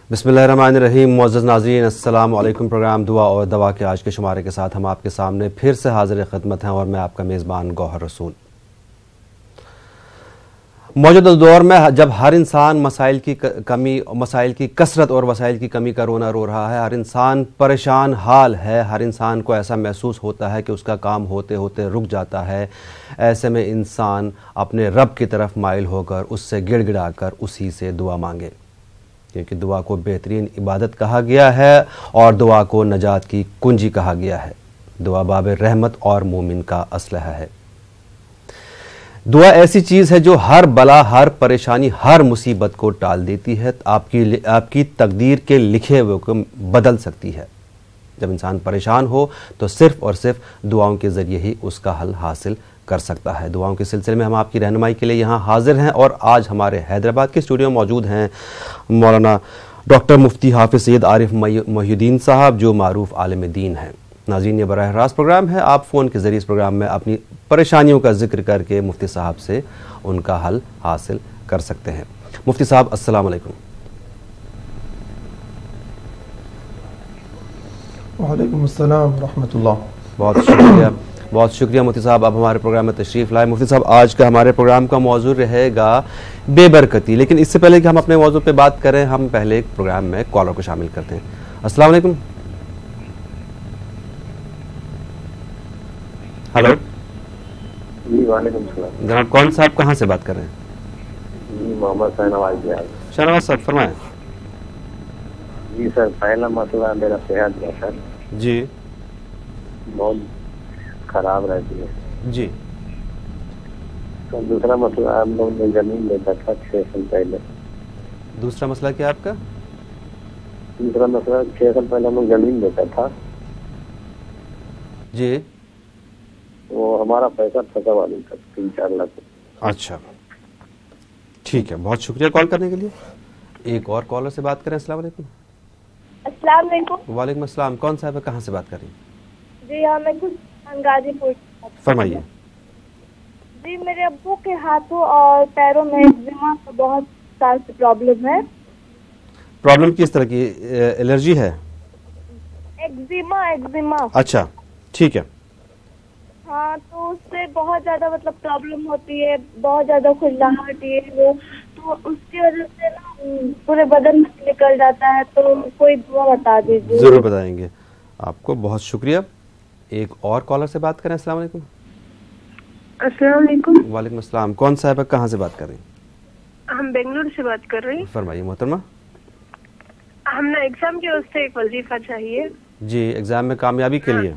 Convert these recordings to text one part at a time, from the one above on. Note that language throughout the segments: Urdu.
بسم اللہ الرحمن الرحیم. معزز ناظرین السلام علیکم. پروگرام دعا اور دوا کے آج کے شمارے کے ساتھ ہم آپ کے سامنے پھر سے حاضر خدمت ہیں اور میں آپ کا میزبان گوہر رسول. موجودہ دور میں جب ہر انسان مسائل کی کثرت اور وسائل کی کمی کا رونا رو رہا ہے، ہر انسان پریشان حال ہے، ہر انسان کو ایسا محسوس ہوتا ہے کہ اس کا کام ہوتے ہوتے رک جاتا ہے، ایسے میں انسان اپنے رب کی طرف مائل ہو کر اس سے گڑ گڑا کر اسی سے دعا مانگے، کیونکہ دعا کو بہترین عبادت کہا گیا ہے اور دعا کو نجات کی کنجی کہا گیا ہے. دعا باب رحمت اور مومن کا اسلحہ ہے. دعا ایسی چیز ہے جو ہر بلا، ہر پریشانی، ہر مصیبت کو ٹال دیتی ہے، آپ کی تقدیر کے لکھے ہوئے کو بدل سکتی ہے. جب انسان پریشان ہو تو صرف اور صرف دعاؤں کے ذریعے ہی اس کا حل حاصل کر سکتا ہے. دعاؤں کے سلسلے میں ہم آپ کی رہنمائی کے لیے یہاں حاضر ہیں اور آج ہمارے حیدرآباد کے اسٹوڈیو میں موجود ہیں مولانا ڈاکٹر مفتی حافظ سید عارف محی الدین صاحب، جو معروف عالم دین ہیں. ناظرین، یہ براہ راست پروگرام ہے، آپ فون کے ذریعے اس پروگرام میں اپنی پریشانیوں کا ذکر کر کے مفتی صاحب سے ان کا حل حاصل کر سکتے ہیں. مفتی صاحب السلام علیکم. وعلیکم السلام ورحمۃ اللہ. بہت شکریہ مفتی صاحب، آپ ہمارے پروگرام میں تشریف لائے. مفتی صاحب، آج کا ہمارے پروگرام کا موضوع رہے گا بے برکتی، لیکن اس سے پہلے کہ ہم اپنے موضوع پہ بات کریں، ہم پہلے ایک پروگرام میں کالر کو شامل کرتے ہیں. السلام علیکم. ہلو. جی وعلیکم السلام. جناب کون صاحب کہاں سے بات کر رہے ہیں؟ جی محمد شاہنواز. شاہنواز صاحب فرمائیں. جی سر، پہلا مسئلہ میرا صحت کا سر. جی. بہت خراب رہتی ہے. جی. تو دوسرا مسئلہ، ہم لوگ نے زمین لیتا تھا 6 سال پہلے. دوسرا مسئلہ کیا آپ کا؟ دوسرا مسئلہ 6 سال پہلے ہم لوگ زمین لیتا تھا. جی. وہ ہمارا پیسہ پھنسا والی تھا 3-4 لاکھ. اچھا ٹھیک ہے، بہت شکریہ کال کرنے کے لیے. ایک اور کالر سے بات کریں. السلام علیکم. السلام علیکم. وعلیکم السلام. کون صاحب ہے، کہاں سے بات کر رہی ہیں؟ جی ہاں، میں غازی پور. فرمائیے. جی میرے ابو کے ہاتھوں اور پیروں میں ایگزیما کا بہت سال سے پرابلم ہے. پرابلم کس طرح کی؟ الرجی ہے؟ ایگزیما. اچھا ٹھیک ہے. ہاں، تو اس سے بہت زیادہ پرابلم ہوتی ہے، بہت زیادہ کھجلاہٹ یہ وہ، تو اس کی وجہ سے نا پورے بدن میں نکل جاتا ہے. تو کوئی دعا بتا دیجیے. ضرور بتائیں گے آپ کو. بہت شکریہ. ایک اور کالر سے بات کریں. السلام علیکم. السلام علیکم. وعلیکم السلام. کون صاحب ہے، کہاں سے بات کر رہی ہیں؟ ہم بنگلور سے بات کر رہے ہیں. فرمائیے محترمہ. ہم نے ایگزام کے واسطے ایک وظیفہ چاہیے. جی، ایگزام میں کامیابی کے لیے؟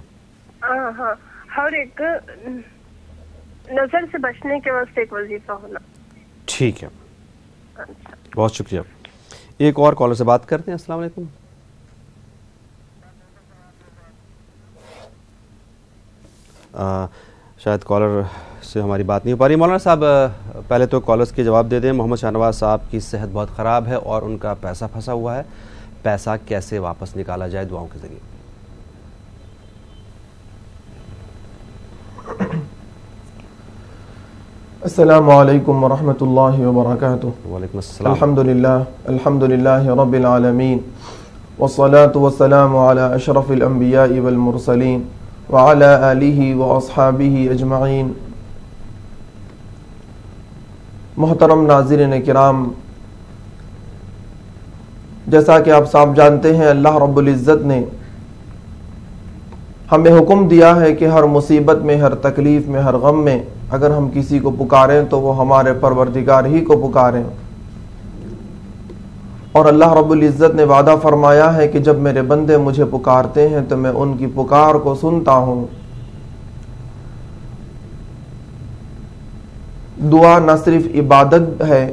ہاں، اور ایک نظر سے بچنے کے واسطے ایک وظیفہ ہونا. ٹھیک ہے، بہت شکریہ. ایک اور کالر سے بات کرتے ہیں. السلام علیکم. شاید کالر سے ہماری بات نہیں ہو پا رہی. مولانا صاحب پہلے تو کالرز کے جواب دے دیں. محمد شاہنواز صاحب کی صحت بہت خراب ہے اور ان کا پیسہ پھنسا ہوا ہے. پیسہ کیسے واپس نکالا جائے دعاؤں کے ذریعے؟ السلام علیکم ورحمۃ اللہ وبرکاتہ. وعلیکم السلام. الحمد للہ رب العالمین، والصلاة والسلام علی اشرف الانبیاء والمرسلین وعلی آلہ واصحابہ اجمعین. محترم ناظرین کرام، جیسا کہ آپ صاحب جانتے ہیں، اللہ رب العزت نے ہمیں حکم دیا ہے کہ ہر مصیبت میں، ہر تکلیف میں، ہر غم میں اگر ہم کسی کو پکاریں تو وہ ہمارے پروردگار ہی کو پکاریں. اور اللہ رب العزت نے وعدہ فرمایا ہے کہ جب میرے بندے مجھے پکارتے ہیں تو میں ان کی پکار کو سنتا ہوں. دعا نہ صرف عبادت ہے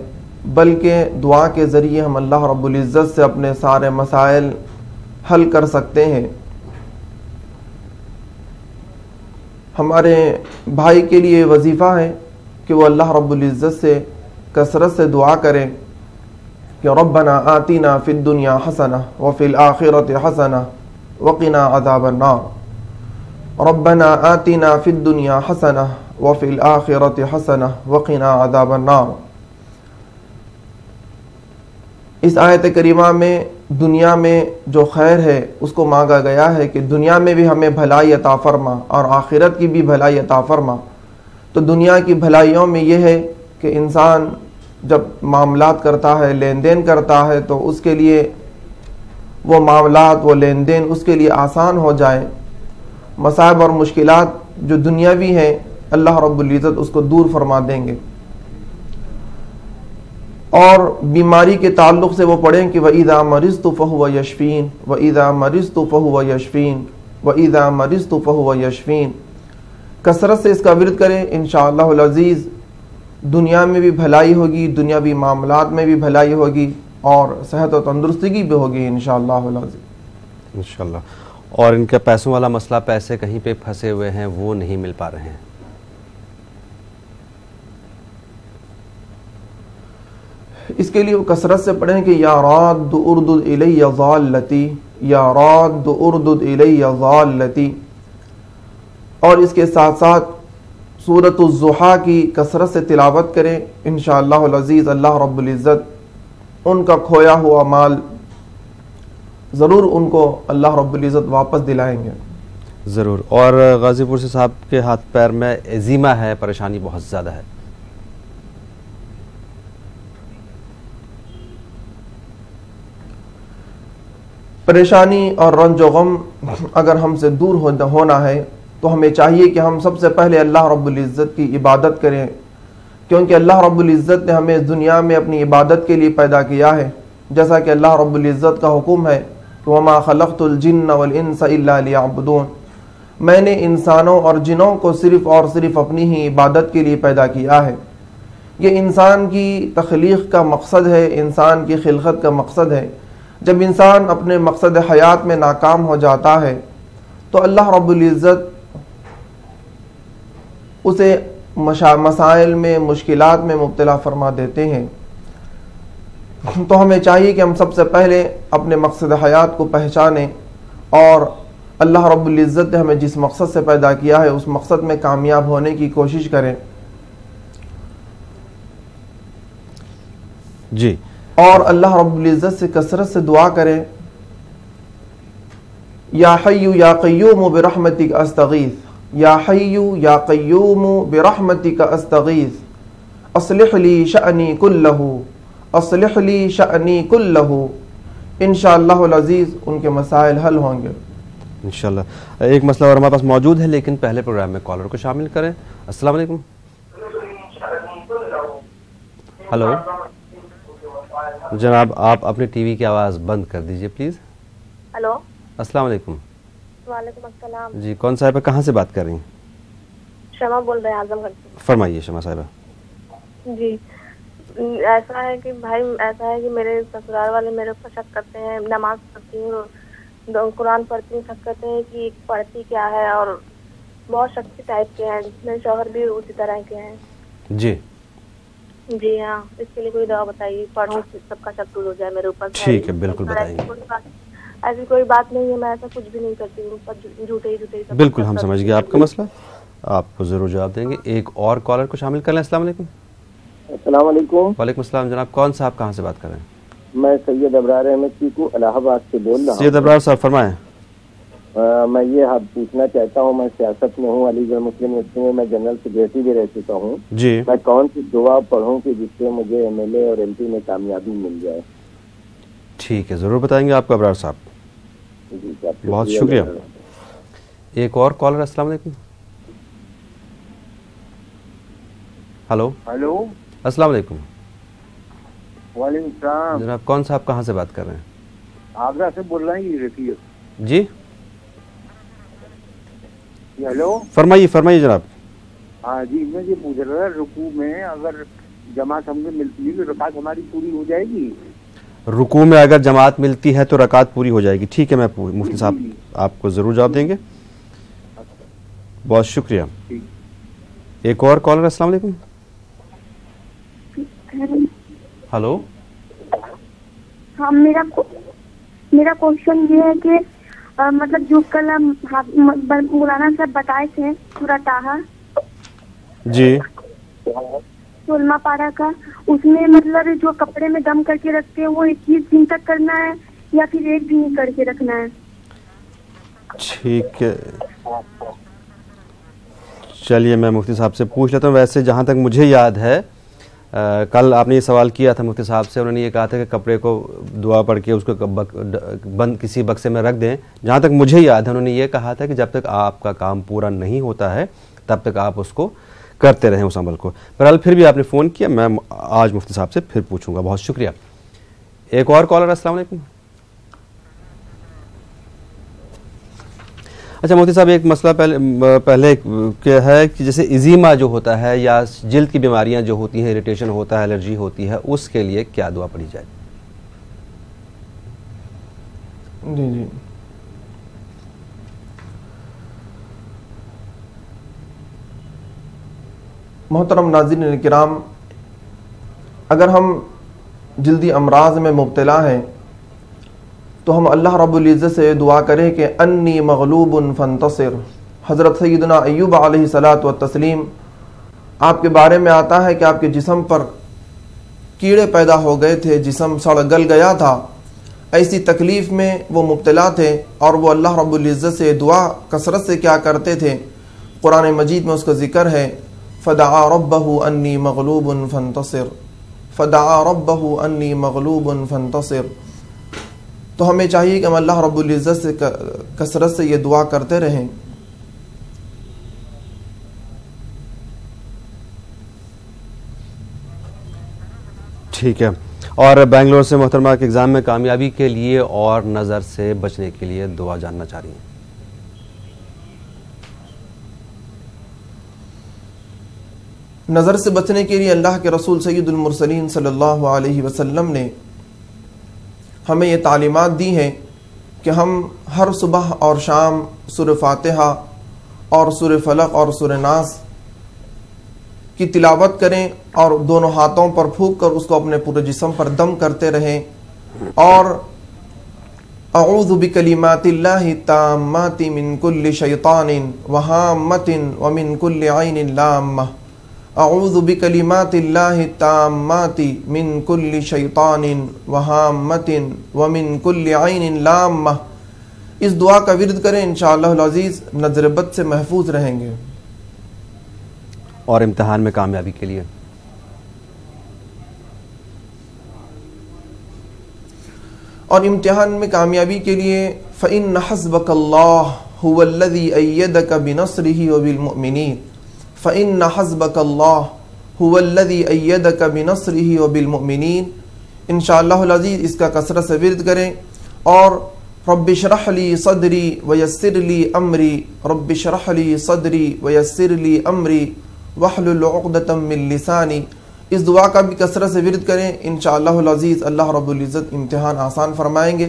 بلکہ دعا کے ذریعے ہم اللہ رب العزت سے اپنے سارے مسائل حل کر سکتے ہیں. ہمارے بھائی کے لیے وظیفہ ہے کہ وہ اللہ رب العزت سے کثرت سے دعا کرے کہ ربنا آتنا فی الدنیا حسنہ وفی الآخرۃ حسنہ وقنا عذاب النار. ربنا آتنا فی الدنیا حسنہ وفی الآخرۃ حسنہ وقنا عذاب النار. اس آیت کریمہ میں دنیا میں جو خیر ہے اس کو مانگا گیا ہے کہ دنیا میں بھی ہمیں بھلائی عطا فرما اور آخرت کی بھی بھلائی عطا فرما. تو دنیا کی بھلائیوں میں یہ ہے کہ انسان جب معاملات کرتا ہے، لین دین کرتا ہے، تو اس کے لیے وہ معاملات، وہ لین دین اس کے لیے آسان ہو جائے. مصائب اور مشکلات جو دنیاوی ہیں اللہ رب العزت اس کو دور فرما دیں گے. اور بیماری کے تعلق سے وہ پڑھیں کہ وَإِذَا مَرِضْتُ فَهُوَ يَشْفِينِ وَإِذَا مَرِضْتُ فَهُوَ يَشْفِينِ وَإِذَا مَرِضْتُ فَهُوَ يَشْفِينِ. کثرت سے اس کا ورد کریں، انشاءاللہ العزیز دنیا میں بھی بھلائی ہوگی، دنیاوی معاملات میں بھی بھلائی ہوگی اور صحت و تندرستی بھی ہوگی انشاءاللہ العزیز. انشاءاللہ. اور ان کا پیسوں والا مسئلہ، پیسے کہیں پہ پھنسے ہوئے ہیں، وہ نہیں مل پا رہے ہیں. اس کے لیے وہ کثرت سے پڑھیں کہ یا راد اردد الی ضالتی، یا راد اردد الی ضالتی. اور اس کے ساتھ ساتھ سورۃ الضحیٰ کی کثرت سے تلاوت کریں، انشاءاللہ العزیز اللہ رب العزت ان کا کھویا ہوا مال ضرور ان کو اللہ رب العزت واپس دلائیں گے. ضرور. اور غازی پور سے صاحب کے ہاتھ پیر میں ایزیما ہے، پریشانی بہت زیادہ ہے. پریشانی اور رنج و غم اگر ہم سے دور ہونا ہے تو ہمیں چاہیے کہ ہم سب سے پہلے اللہ رب العزت کی عبادت کریں، کیونکہ اللہ رب العزت نے ہمیں اس دنیا میں اپنی عبادت کے لیے پیدا کیا ہے. جیسا کہ اللہ رب العزت کا حکم ہے کہ وَمَا خَلَقْتُ الْجِنَّ وَالْإِنسَ إِلَّا لِيَعْبُدُونَ، میں نے انسانوں اور جنوں کو صرف اور صرف اپنی ہی عبادت کے لیے پیدا کیا ہے. یہ انسان کی تخلیق کا مقصد ہے، انسان کی خلقت کا مقصد ہے. جب انسان اپنے مقصد حیات میں ناکام ہو جاتا ہے تو اللہ رب العزت اسے مسائل میں، مشکلات میں مبتلا فرما دیتے ہیں. تو ہمیں چاہیے کہ ہم سب سے پہلے اپنے مقصد حیات کو پہچانیں اور اللہ رب العزت نے ہمیں جس مقصد سے پیدا کیا ہے اس مقصد میں کامیاب ہونے کی کوشش کریں. جی. اور اللہ رب العزت سے کثرت سے دعا کریں، یا حی یا قیوم برحمتک استغیث، یا حی یا قیوم برحمتک استغیث، اصلح لی شأنی کلہ، اصلح لی شأنی کلہ. انشاءاللہ العزیز ان کے مسائل حل ہوں گے انشاءاللہ. ایک مسئلہ اور ہمارے پاس موجود ہے، لیکن پہلے پروگرام میں کالر کو شامل کریں. السلام علیکم. ہلو جناب، آپ اپنے ٹی وی کی آواز بند کر دیجئے پلیز. ہلو السلام علیکم. وعلیکم السلام. جی، کون صاحبہ کہاں سے بات کر رہی ہیں؟ شمع بول رہے ہیں اعظم گڑھ سے. فرمائیے شمع صاحبہ. جی، ایسا ہے کہ بھائی، ایسا ہے کہ میرے سسرال والے میرے اوپر شک کرتے ہیں. نماز پڑھتی ہوں، قرآن پڑھتی ہوں، شک کرتے ہیں کہ پڑھتی کیا ہے، اور بہت شک ٹائپ کے ہیں. میرے شوہر بھی اسی طرح کے ہیں. جی جی ہاں، اس کے لیے کوئی دعا بتائیے، پڑھوں سب کا شک دور ہو جائے میرے اوپر. ٹھیک ہے، بالکل بتائیں گے. ایسی کوئی بات نہیں ہے، میں ایسا کچھ بھی نہیں کرتی ہوں، جھوٹے سب. بالکل ہم سمجھ گئے آپ کا مسئلہ، آپ کو ضرور جواب دیں گے. ایک اور کالر کو شامل کر لیں. السلام علیکم. السلام علیکم. وعلیکم السلام جناب، کون صاحب کہاں سے بات کر رہے ہیں؟ میں سید ابرار احمد چیکو الہ آباد سے بول رہا ہوں. سید ابرار صاحب فرمائیں. میں یہ پوچھنا چاہتا ہوں، میں سیاست میں ہوں، علی گڑھ مسلم یونیورسٹی میں میں جنرل سیکریٹری بھی رہ چکا ہوں. جی. میں کون سی دعا پڑھوں کہ جس سے مجھے ایم ایل اے اور ایم پی میں کامیابی مل جائے؟ ٹھیک ہے، ضرور بتائیں گے آپ کو ابرار صاحب. جی صاحب، بہت شکریہ. ایک اور کالر. السلام علیکم. ہلو ہلو، السلام علیکم. وعلیکم السلام. جناب کون صاحب کہاں سے بات کر رہے ہیں؟ آگرہ سے بول رہے ہیں رفیق. جی ہلو، فرمائیے جناب. ہاں جی، میں یہ پوچھ رہا تھا، رکوع میں اگر جماعت ہم سے ملتی ہے تو رکعت ہماری پوری ہو جائے گی؟ رکوع میں اگر جماعت ملتی ہے تو رکعت پوری ہو جائے گی. ٹھیک ہے، میں مفتی صاحب آپ کو ضرور جواب دیں گے. بہت شکریہ. ایک اور کالر. السلام علیکم. ہلو. ہاں، میرا کوشچن یہ ہے کہ مطلب جو کل مولانا صاحب بتائے تھے سورہ طٰہٰ جی 16 پارہ کا، اس میں مطلب جو کپڑے میں دم کر کے رکھتے ہیں وہ 21 دن تک کرنا ہے یا پھر ایک دن کر کے رکھنا ہے؟ ٹھیک ہے، چلیے میں مفتی صاحب سے پوچھ لیتا ہوں. ویسے جہاں تک مجھے یاد ہے کل آپ نے یہ سوال کیا تھا مفتی صاحب سے، انہوں نے یہ کہا تھا کہ کپڑے کو دعا پڑھ کے اس کو بند کسی بکسے میں رکھ دیں. جہاں تک مجھے یاد ہے انہوں نے یہ کہا تھا کہ جب تک آپ کا کام پورا نہیں ہوتا ہے تب تک آپ اس کو کرتے رہیں اس عمل کو. بہرحال پھر بھی آپ نے فون کیا، میں آج مفتی صاحب سے پھر پوچھوں گا. بہت شکریہ. ایک اور کالر. السلام علیکم. اچھا مفتی صاحب، ایک مسئلہ پہلے کیا ہے کہ جیسے ازیما جو ہوتا ہے یا جلد کی بیماریاں جو ہوتی ہیں، اریٹیشن ہوتا ہے، الرجی ہوتی ہے، اس کے لیے کیا دعا پڑھی جائے؟ جی محترم ناظرین کرام، اگر ہم جلدی امراض میں مبتلا ہیں تو ہم اللہ رب العزت سے دعا کریں کہ انی مغلوب فانتصر. حضرت سیدنا ایوب علیہ الصلاۃ والتسلیم، آپ کے بارے میں آتا ہے کہ آپ کے جسم پر کیڑے پیدا ہو گئے تھے، جسم سڑ گل گیا تھا، ایسی تکلیف میں وہ مبتلا تھے اور وہ اللہ رب العزت سے دعا کثرت سے کیا کرتے تھے. قرآن مجید میں اس کا ذکر ہے، فدعا ربہ انی مغلوب فانتصر، فدعا ربہ انی مغلوب فانتصر. تو ہمیں چاہیے کہ ہم اللہ رب العزت سے کثرت سے یہ دعا کرتے رہیں. ٹھیک ہے. اور بنگلور سے محترمہ کے ایگزام میں کامیابی کے لیے اور نظر سے بچنے کے لیے دعا جاننا چاہ رہی ہیں. نظر سے بچنے کے لیے اللہ کے رسول سید المرسلین صلی اللہ علیہ وسلم نے ہمیں یہ تعلیمات دی ہیں کہ ہم ہر صبح اور شام سورہ فاتحہ اور سورہ فلق اور سورہ ناس کی تلاوت کریں اور دونوں ہاتھوں پر پھونک کر اس کو اپنے پورے جسم پر دم کرتے رہیں. اور اعوذ بکلمات اللہ التامات من کل شیطان وہامۃ ومن کل عین لامہ. اعوذ بکلمات اللہ التامات من کل شیطان وہامۃ ومن کل عین لامہ. اس دعا کا ورد کریں، انشاءاللہ العزیز نظر بد سے محفوظ رہیں گے. اور امتحان میں کامیابی کے لیے فَإِنَّ حَسْبَكَ اللَّهُ هُوَ الَّذِي أَيَّدَكَ بِنَصْرِهِ وَبِالْمُؤْمِنِينَ. فَإِنَّ حَسْبَكَ اللَّهُ هُوَ الَّذِي أَيَّدَكَ بِنَصْرِهِ وَبِالْمُؤْمِنِينَ. انشاءاللہ العزیز اس کا کثرت سے ورد کریں. اور رب اشرح لی صدری ویسر لی امری، رب اشرح لی صدری ویسر لی امری واحلل عقدۃ من لسانی. اس دعا کا بھی کثرت سے ورد کریں. انشاءاللہ العزیز اللہ رب العزت امتحان آسان فرمائیں گے.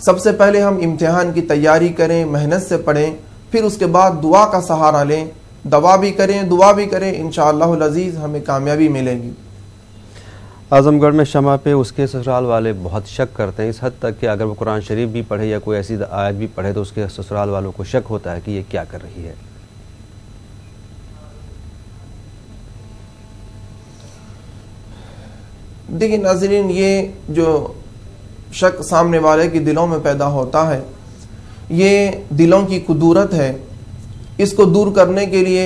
سب سے پہلے ہم امتحان کی تیاری کریں، محنت سے پڑھیں، پھر اس کے بعد دعا کا سہارا لیں، دوا بھی کریں، دعا بھی کریں. انشاءاللہ العزیز ہمیں کامیابی ملے گی. اعظم گڑھ میں شمع پہ اس کے سسرال والے بہت شک کرتے ہیں، اس حد تک کہ اگر وہ قرآن شریف بھی پڑھے یا کوئی ایسی آیت بھی پڑھے تو اس کے سسرال والوں کو شک ہوتا ہے کہ یہ کیا کر رہی ہے. دیکھیں ناظرین، یہ جو شک سامنے والے کے دلوں میں پیدا ہوتا ہے یہ دلوں کی قدورت ہے. اس کو دور کرنے کے لیے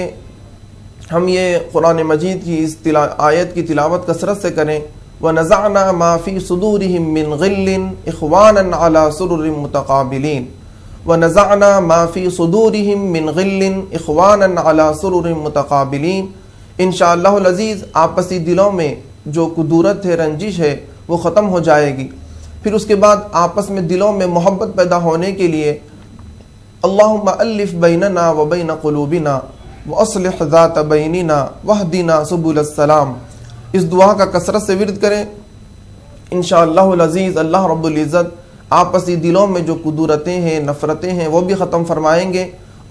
ہم یہ قرآن مجید کی اس آیت کی تلاوت کثرت سے کریں. وَنَزَعْنَا مَا فِي صُدُورِهِم مِّن غِلٍّ إِخْوَانًا عَلَى سُرُرٍ مُتَقَابِلِينَ. وَنَزَعْنَا مَا فِي صُدُورِهِم مِّن غِلٍّ إِخْوَانًا عَلَى سُرُرٍ مُتَقَابِلِينَ. انشاءاللہ العزیز آپسی دلوں میں جو قدورت ہے، رنجش ہے، وہ ختم ہو جائے گی. پھر اس کے بعد آپس میں دلوں میں محبت پیدا ہونے کے لیے اللہم الف بیننا و بین قلوبنا واصلح ذات بیننا واہدنا سبل السلام. اس دعا کا کثرت سے ورد کریں. انشاءاللہ العزیز اللہ رب العزت آپسی دلوں میں جو قدورتیں ہیں، نفرتیں ہیں، وہ بھی ختم فرمائیں گے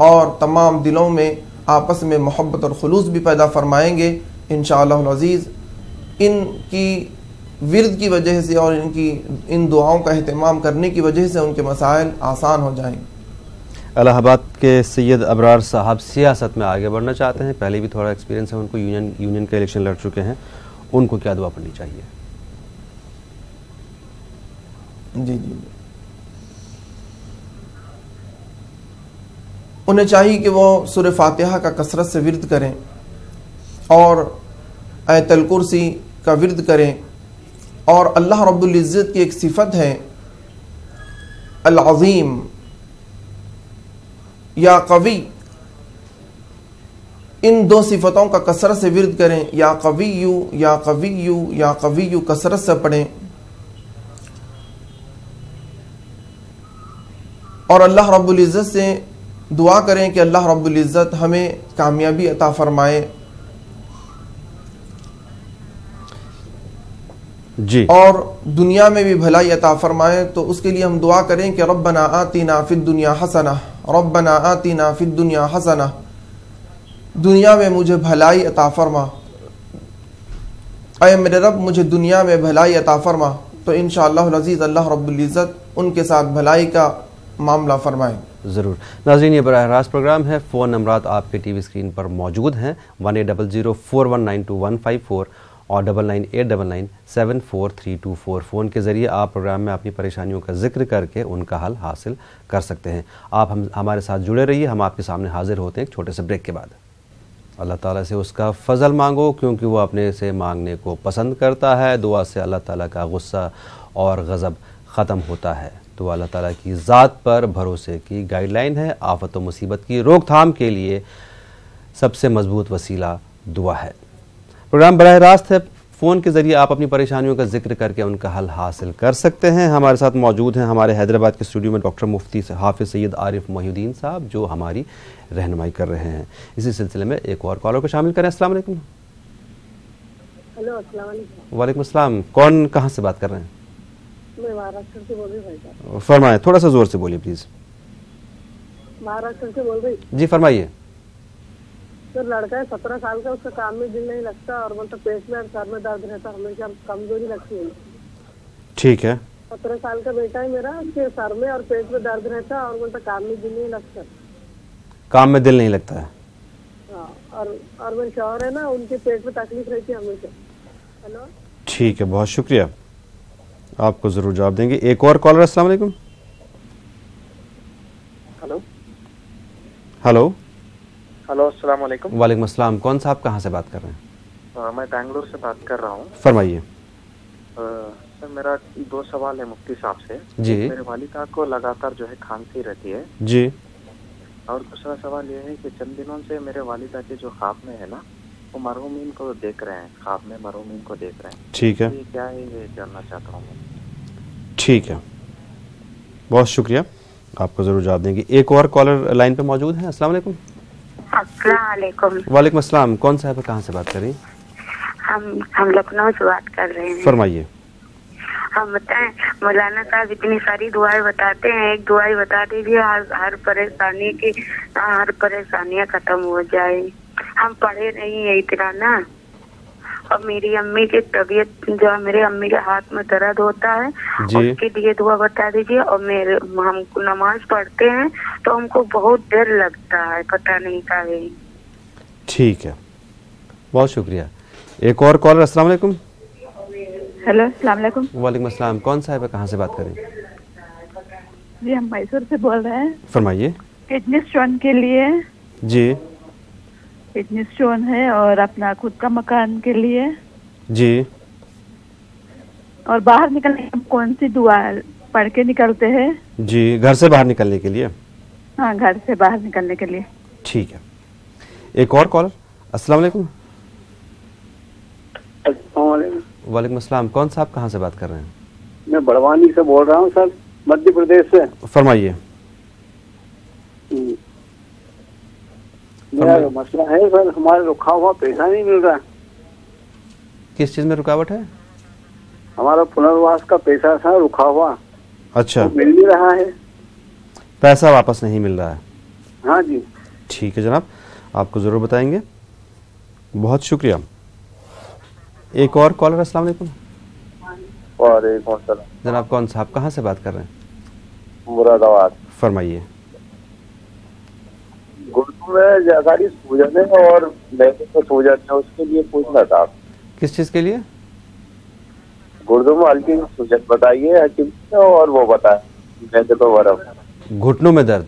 اور تمام دلوں میں آپس میں محبت اور خلوص بھی پیدا فرمائیں گے. انشاءاللہ العزیز ان کی ورد کی وجہ سے اور ان دعاؤں کا اہتمام کرنے کی وجہ سے ان کے مسائل آسان ہو جائیں. الہ آباد کے سید ابرار صاحب سیاست میں آگے بڑھنا چاہتے ہیں، پہلے بھی تھوڑا ایکسپیرینس ہے ان کو، یونین کے الیکشن لڑ چکے ہیں، ان کو کیا دعا پڑھنی چاہیے؟ جی انہیں چاہیے کہ وہ سورہ فاتحہ کا کثرت سے ورد کریں اور آیت الکرسی کا ورد کریں، اور اللہ رب العزت کی ایک صفت ہے العظیم یا قوی، ان دو صفتوں کا کثرت سے ورد کریں، یا قویو یا قویو یا قویو کثرت سے پڑھیں، اور اللہ رب العزت سے دعا کریں کہ اللہ رب العزت ہمیں کامیابی عطا فرمائے جی، اور دنیا میں بھی بھلائی عطا فرمائے۔ تو اس کے لیے ہم دعا کریں کہ ربنا آتنا فی الدنیا حسنہ، ربنا آتنا فی الدنیا حسنہ، دنیا میں مجھے بھلائی عطا فرما، اے میرے رب مجھے دنیا میں بھلائی عطا فرما۔ تو انشاءاللہ العزیز اللہ رب العزت ان کے ساتھ بھلائی کا معاملہ فرمائے۔ ضرور ناظرین، یہ براہ راست پروگرام ہے۔ فون نمبرات آپ کے ٹی وی اسکرین پر موجود ہیں، 180041925154 اور 9989974324۔ فون کے ذریعے آپ پروگرام میں اپنی پریشانیوں کا ذکر کر کے ان کا حل حاصل کر سکتے ہیں۔ آپ ہمارے ساتھ جڑے رہیے، ہم آپ کے سامنے حاضر ہوتے ہیں ایک چھوٹے سے بریک کے بعد۔ اللہ تعالیٰ سے اس کا فضل مانگو کیونکہ وہ اپنے سے مانگنے کو پسند کرتا ہے۔ دعا سے اللہ تعالیٰ کا غصہ اور غضب ختم ہوتا ہے۔ تو اللہ تعالیٰ کی ذات پر بھروسے کی گائیڈ لائن ہے۔ آفت و مصیبت کی روک تھام کے لیے سب سے مضبوط وسیلہ دعا ہے۔ پروگرام براہ راست ہے، فون کے ذریعے آپ اپنی پریشانیوں کا ذکر کر کے ان کا حل حاصل کر سکتے ہیں۔ ہمارے ساتھ موجود ہیں ہمارے حیدرآباد کے اسٹوڈیو میں ڈاکٹر مفتی حافظ سید عارف محی الدین صاحب، جو ہماری رہنمائی کر رہے ہیں۔ اسی سلسلے میں ایک اور کالر کو شامل کریں۔ السلام علیکم۔ ہلو، السلام علیکم۔ وعلیکم السلام، کون کہاں سے بات کر رہے ہیں؟ میں مہاراشٹر سے بول رہی ہوں بھائی صاحب۔ فرمائیں، تھوڑا سا زور سے بولیے پلیز۔ مہاراشٹر سے بول رہی۔ جی فرمائیے۔ سر لڑکا ہے 17 سال کا، اس کا کام میں دل نہیں لگتا اور مطلب پیٹ میں اور سر میں درد رہتا، ہمیشہ کمزوری لگتی ہے۔ ٹھیک ہے۔ 17 سال کا بیٹا ہے میرا، اس کے سر میں اور پیٹ میں درد رہتا اور مطلب کام میں دل نہیں لگتا۔ کام میں دل نہیں لگتا ہے؟ ہاں، اور میرے شوہر ہے نا، ان کے پیٹ میں تکلیف رہتی ہے ہمیشہ۔ ہلو، ٹھیک ہے، بہت شکریہ، آپ کو ضرور جواب دیں گے۔ ایک اور کالر۔ السلام علیکم۔ ہلو ہلو، ہلو، السلام علیکم۔ وعلیکم السلام، کون صاحب کہاں سے بات کر رہے ہیں؟ میں بنگلور سے بات کر رہا ہوں۔ فرمائیے۔ سر میرا 2 سوال ہے مفتی صاحب سے۔ جی۔ میرے والدہ کو لگاتار جو ہے کھانسی رہتی ہے، جی۔ اور دوسرا سوال یہ ہے کہ چند دنوں سے میرے والدہ کے جو خواب میں ہے نا، وہ مرحومین کو دیکھ رہے ہیں، خواب میں مرحومین کو دیکھ رہے ہیں۔ ٹھیک ہے، یہ کیا ہے، یہ جاننا چاہتا ہوں میں۔ ٹھیک ہے، بہت شکریہ، آپ کو ضرور جواب دیں گے۔ ایک اور کالر لائن پہ موجود ہیں۔ السلام علیکم۔ السلام علیکم۔ وعلیکم السلام، کون صاحب کہاں سے بات کر رہی ہیں؟ ہم لکھنؤ سے بات کر رہے ہیں۔ فرمائیے۔ ہم بتائیں، مولانا صاحب اتنی ساری دعائیں بتاتے ہیں، ایک دعائیں بتا دیجیے ہر پریشانیاں ختم ہو جائے۔ ہم پڑھے نہیں ہیں اتنا نا، اور میری امی کی طبیعت، جو میرے امی کے ہاتھ میں درد ہوتا ہے، اس کے لیے دعا بتا دیجیے۔ اور ہم نماز پڑھتے ہیں تو ہم کو بہت ڈر لگتا ہے، پتہ نہیں کا ہے۔ ٹھیک ہے، بہت شکریہ۔ ایک اور کالر۔ السلام علیکم۔ ہیلو، السلام علیکم۔ وعلیکم السلام، کون صاحب کہاں سے بات کر رہے ہیں؟ جی ہم میسور سے بول رہے ہیں۔ فرمائیے۔ کڈنی اسٹون کے لیے۔ جی۔ کڈنی اسٹون ہے اور اپنا خود کا مکان کے لیے۔ جی۔ اور باہر نکلنے کے کون سی دعا پڑھ کے نکلتے ہیں؟ جی، گھر سے باہر نکلنے کے لیے۔ ہاں، گھر سے باہر نکلنے کے لیے۔ ٹھیک ہے، ایک اور کالر۔ السلام علیکم۔ السلام علیکم۔ وعلیکم السلام، کون صاحب کہاں سے بات کر رہے ہیں؟ میں بڑوانی سے بول رہا ہوں سر، مدھیہ پردیش سے۔ فرمائیے۔ میرا مسئلہ ہے سر، ہمارا رکھا ہوا پیسہ نہیں مل رہا۔ کس چیز میں رکاوٹ ہے؟ ہمارا پنرواس کا پیسہ تھا رکھا ہوا۔ اچھا، مل نہیں رہا ہے، پیسہ واپس نہیں مل رہا ہے؟ ہاں جی۔ ٹھیک ہے جناب، آپ کو ضرور بتائیں گے، بہت شکریہ۔ ایک اور کالر۔ السلام علیکم۔ وعلیکم السلام۔ جناب کون صاحب کہاں سے بات کر رہے ہیں؟ مراد آباد۔ فرمائیے۔ گردوں میں ساری سوجن ہے اور میدے میں سوجن ہے، اس کے لیے پوچھنا تھا۔ کس چیز کے لیے؟ گردوں میں ہلکی سوجن بتائیے حکیم، اور وہ بتائیں میدے کو ورم۔ گھٹنوں میں درد؟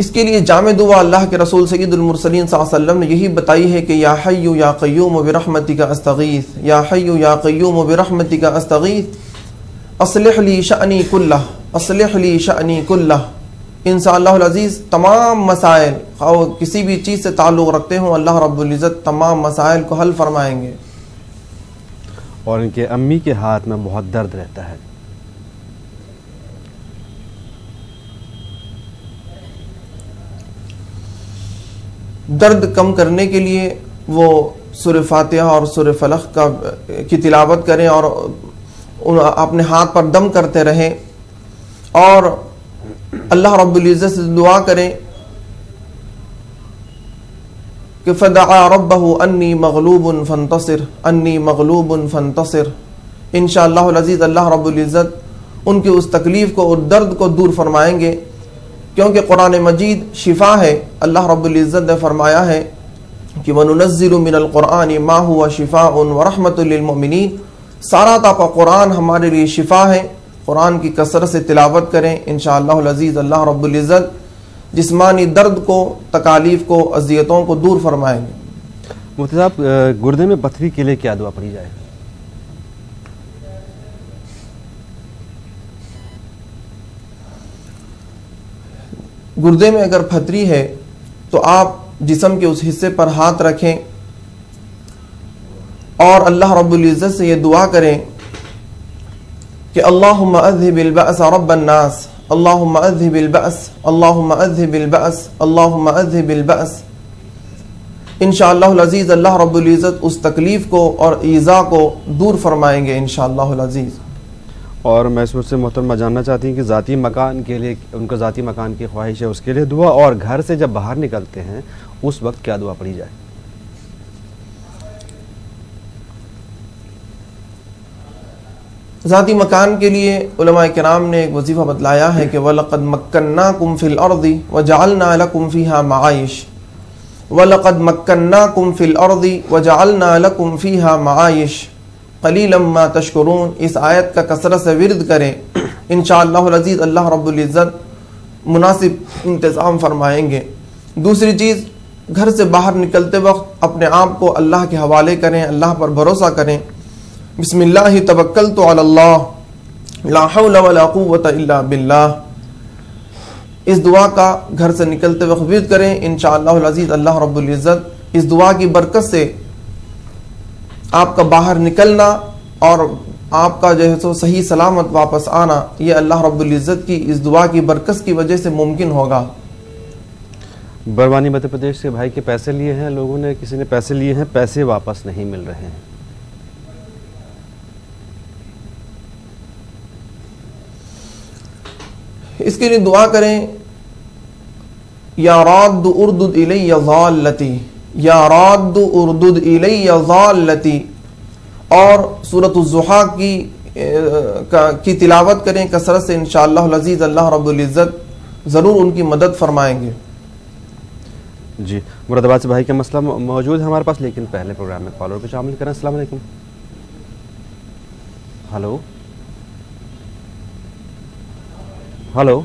اس کے لیے جامع دعا اللہ کے رسول سید المرسلین صلی اللہ علیہ وسلم نے یہی بتائی ہے کہ یا حی یا قیوم برحمتک استغیث، یا حی یا قیوم برحمتک استغیث، اصلح لی شأنی کلہ، اصلح لی شأنی کلہ۔ انشاءاللہ العزیز تمام مسائل اور کسی بھی چیز سے تعلق رکھتے ہوں، اللہ رب العزت تمام مسائل کو حل فرمائیں گے۔ اور ان کے امی کے ہاتھ میں بہت درد رہتا ہے۔ درد کم کرنے کے لیے وہ سورہ فاتحہ اور سورہ فلق کی تلاوت کریں اور اپنے ہاتھ پر دم کرتے رہیں اور اللہ رب العزت سے دعا کریں کہ فدعا ربہ انی مغلوب فانتصر، انی مغلوب فانتصر۔ انشاءاللہ العزیز اللہ رب العزت ان کی اس تکلیف کو اور درد کو دور فرمائیں گے، کیونکہ قرآن مجید شفا ہے۔ اللہ رب العزت نے فرمایا ہے کہ وَنُنَزِّلُ مِنَ الْقُرْآنِ مَا هُوَ شِفَاءٌ وَرَحْمَةٌ لِلْمُؤْمِنِينَ۔ سارا طاقہ قرآن ہمارے لیے شفا ہے، قرآن کی کثرت سے تلاوت کریں، انشاءاللہ العزیز اللہ رب العزت جسمانی درد کو، تکالیف کو، اذیتوں کو دور فرمائیں گے۔ مفتی صاحب گردے میں پتھری کے لیے کیا دعا پڑھی جائے؟ گردے میں اگر پتھری ہے تو آپ جسم کے اس حصے پر ہاتھ رکھیں اور اللہ رب العزت سے یہ دعا کریں کہ اللہم اذہب البأس رب الناس، اللہم اذہب البأس، اللہم اذہب البأس، اللہم اذہب البأس۔ انشاءاللہ العزیز اللہ رب العزت اس تکلیف کو اور ایذا کو دور فرمائیں گے انشاءاللہ العزیز۔ اور میں اس سے محترمہ جاننا چاہتی ہوں کہ ذاتی مکان کے لیے، ان کا ذاتی مکان کی خواہش ہے، اس کے لیے دعا، اور گھر سے جب باہر نکلتے ہیں اس وقت کیا دعا پڑھی جائے؟ ذاتی مکان کے لیے علماء کرام نے ایک وظیفہ بتلایا ہے کہ وَلَقَدْ مَكَّنَّاكُمْ فِي الْأَرْضِ وَجَعَلْنَا لَكُمْ فِيهَا مَعَائِشَ، وَلَقَدْ مَكَّنَّاكُمْ فِي الْأَرْضِ وَجَعَلْنَا لَكُمْ فِيهَا مَعَائِشَ قَلِيلًا مَا تَشْكُرُونَ۔ اس آیت کا کثرت سے ورد کریں، انشاءاللہ العزیز اللہ رب العزت مناسب انتظام فرمائیں گے۔ دوسری چیز، گھر سے باہر نکلتے وقت اپنے آپ کو اللہ کے حوالے کریں، اللہ پر بھروسہ کریں۔ بسم اللہ توکلت علی اللہ لا حول ولا قوت الا باللہ۔ اس دعا کا گھر سے نکلتے وقت ورد کریں، انشاءاللہ العزیز اللہ رب العزت اس دعا کی برکت سے آپ کا باہر نکلنا اور آپ کا جو ہے سو صحیح سلامت واپس آنا، یہ اللہ رب العزت کی اس دعا کی برکت کی وجہ سے ممکن ہوگا۔ بروانی مدھیہ پردیش سے بھائی کے پیسے لیے ہیں لوگوں نے، کسی نے پیسے لیے ہیں، پیسے واپس نہیں مل رہے ہیں۔ اس کے لیے دعا کریں، یا راد اردد الی ضالتی، یا راد اردد الی ضالتی، اور سورۃ الضحیٰ کی تلاوت کریں کثرت سے، انشاءاللہ العزیز اللہ رب العزت ضرور ان کی مدد فرمائیں گے۔ جی، مراد آباد سے بھائی کا مسئلہ موجود ہے ہمارے پاس، لیکن پہلے پروگرام میں کالر کو شامل کریں۔ السلام علیکم۔ ہلو ہلو